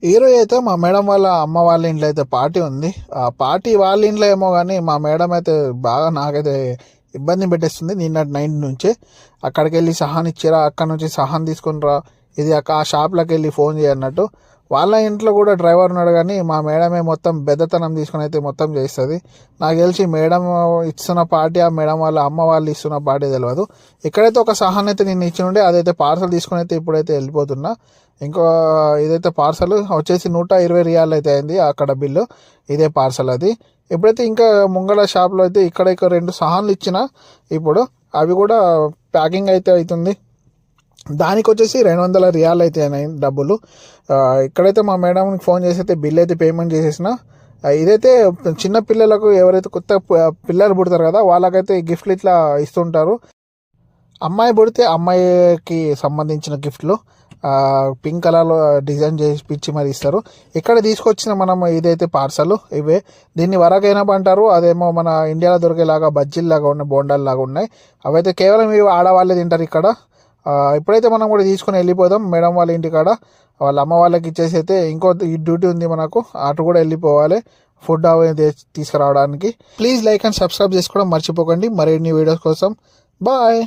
ఈరోజు అయితే మా మేడం వాళ్ళ అమ్మ వాళ్ళ ఇంట్లో అయితే పార్టీ ఉంది. ఆ పార్టీ వాళ్ళ ఇంట్లో ఏమో కానీ మా మేడం అయితే బాగా నాకైతే ఇబ్బంది పెట్టేస్తుంది. నిన్నటి నైట్ నుంచే అక్కడికి వెళ్ళి సహాన్ ఇచ్చారా, అక్కడ నుంచి సహాన్ తీసుకుని రా, ఇది ఆ షాప్లోకి వెళ్ళి ఫోన్ చేయన్నట్టు. వాళ్ళ ఇంట్లో కూడా డ్రైవర్ ఉన్నాడు, కానీ మా మేడమే మొత్తం బెద్దతనం తీసుకుని అయితే మొత్తం చేస్తుంది. నాకు తెలిసి మేడం ఇస్తున్న పార్టీ ఆ మేడం వాళ్ళ అమ్మ వాళ్ళు ఇస్తున్న పార్టీ తెలియదు. ఇక్కడైతే ఒక సహాన్ అయితే నేను ఇచ్చి ఉండే, అదైతే పార్సల్ తీసుకుని అయితే ఇప్పుడైతే వెళ్ళిపోతున్నా. ఇంకో ఇదైతే పార్సల్ వచ్చేసి 120 రియాల్ అయితే అయింది అక్కడ బిల్లు. ఇదే పార్సల్ అది. ఇప్పుడైతే ఇంకా ముంగళ షాప్లో అయితే ఇక్కడ 2 సహాన్లు ఇచ్చిన. ఇప్పుడు అవి కూడా ప్యాకింగ్ అయితే అవుతుంది. దానికి వచ్చేసి 200 రియాల్ అయితే అయినాయి డబ్బులు. ఇక్కడైతే మా మేడంకి ఫోన్ చేసి అయితే బిల్ అయితే పేమెంట్ చేసేసిన. ఇదైతే చిన్న పిల్లలకు ఎవరైతే కొత్త పిల్లలు పుడతారు కదా, వాళ్ళకైతే గిఫ్ట్లు ఇట్లా ఇస్తుంటారు. అమ్మాయి పుడితే అమ్మాయికి సంబంధించిన గిఫ్ట్లు పింక్ కలర్లో డిజైన్ చేసి పిచ్చి మరి ఇస్తారు. ఇక్కడ తీసుకొచ్చిన మనం ఇదైతే పార్సల్ ఇవే. దీన్ని వరకైనప్ అంటారు. అదేమో మన ఇండియాలో దొరికేలాగా బజ్జీల్లాగా ఉన్నాయి, బోండాల్లాగా ఉన్నాయి. అవైతే కేవలం ఇవి ఆడవాళ్ళే తింటారు ఇక్కడ. ఇప్పుడైతే మనం కూడా తీసుకొని వెళ్ళిపోదాం మేడం వాళ్ళ ఇంటికాడ. వాళ్ళ అమ్మ వాళ్ళకి ఇచ్చేసి అయితే ఇంకో డ్యూటీ ఉంది మనకు, అటు కూడా వెళ్ళిపోవాలి ఫుడ్ అవి తీసుకురావడానికి. ప్లీజ్ లైక్ అండ్ సబ్స్క్రైబ్ చేసుకోవడం మర్చిపోకండి మరిన్ని వీడియోస్ కోసం. బాయ్.